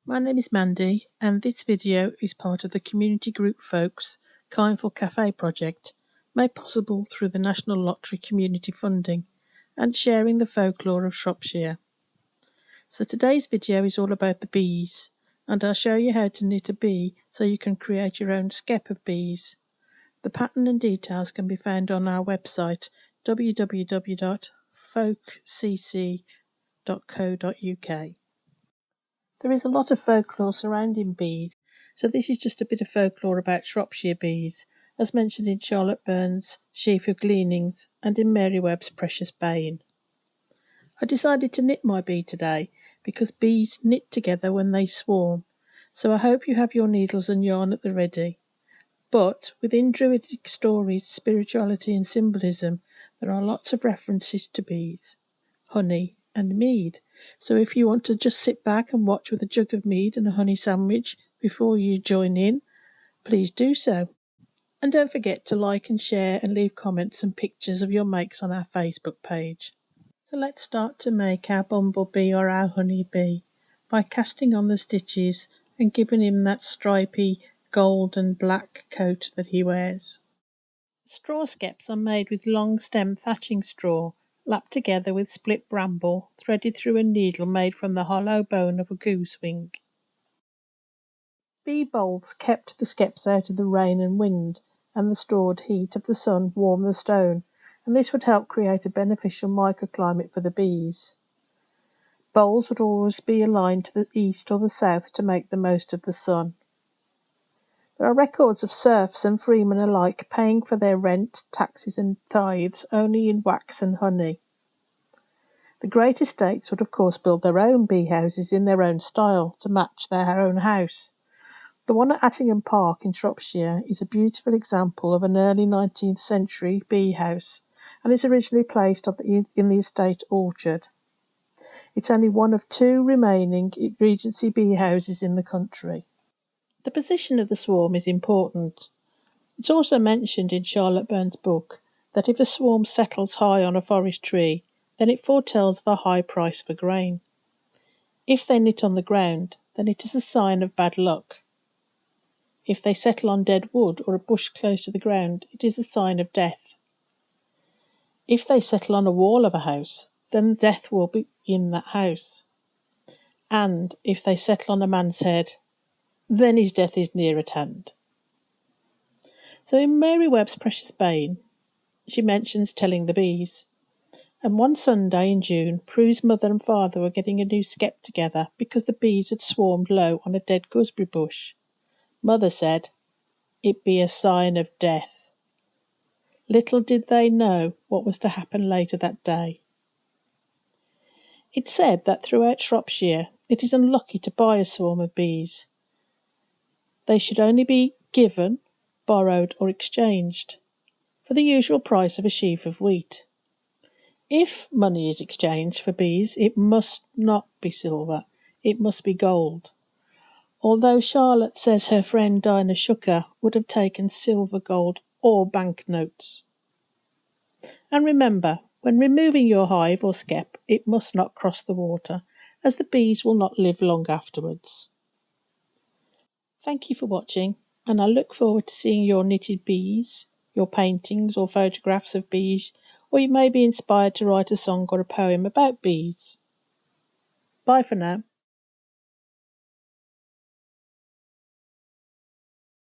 My name is Mandy, and this video is part of the Community Group Folks Kindful Cafe project, made possible through the National Lottery community funding and sharing the folklore of Shropshire. So today's video is all about the bees, and I'll show you how to knit a bee so you can create your own skep of bees. The pattern and details can be found on our website www.folkcc.co.uk. There is a lot of folklore surrounding bees, so this is just a bit of folklore about Shropshire bees, as mentioned in Charlotte Burns' Sheaf of Gleanings and in Mary Webb's Precious Bane. I decided to knit my bee today because bees knit together when they swarm, so I hope you have your needles and yarn at the ready. But within Druidic stories, spirituality and symbolism, there are lots of references to bees, honey and mead. So if you want to just sit back and watch with a jug of mead and a honey sandwich before you join in, please do so. And don't forget to like and share and leave comments and pictures of your makes on our Facebook page. So let's start to make our bumblebee or our honeybee by casting on the stitches and giving him that stripy gold and black coat that he wears. Straw skeps are made with long stem thatching straw, lapped together with split bramble, threaded through a needle made from the hollow bone of a goose wing. Bee bulbs kept the skeps out of the rain and wind, and the stored heat of the sun warmed the stone, and this would help create a beneficial microclimate for the bees. Bowls would always be aligned to the east or the south to make the most of the sun. There are records of serfs and freemen alike paying for their rent, taxes and tithes only in wax and honey. The great estates would of course build their own bee houses in their own style to match their own house. The one at Attingham Park in Shropshire is a beautiful example of an early 19th century bee house, and is originally placed in the estate orchard. It's only one of two remaining Regency bee houses in the country. The position of the swarm is important. It's also mentioned in Charlotte Burns' book that if a swarm settles high on a forest tree, then it foretells of a high price for grain. If they knit on the ground, then it is a sign of bad luck. If they settle on dead wood or a bush close to the ground, it is a sign of death. If they settle on a wall of a house, then death will be in that house. And if they settle on a man's head, then his death is near at hand. So in Mary Webb's Precious Bane, she mentions telling the bees. And one Sunday in June, Prue's mother and father were getting a new skep together because the bees had swarmed low on a dead gooseberry bush. Mother said, "It be a sign of death." Little did they know what was to happen later that day. It's said that throughout Shropshire it is unlucky to buy a swarm of bees. They should only be given, borrowed or exchanged for the usual price of a sheaf of wheat. If money is exchanged for bees, it must not be silver, it must be gold. Although Charlotte says her friend Dinah Shucker would have taken silver, gold or banknotes. And remember, when removing your hive or skep, it must not cross the water, as the bees will not live long afterwards. Thank you for watching, and I look forward to seeing your knitted bees, your paintings or photographs of bees, or you may be inspired to write a song or a poem about bees. Bye for now.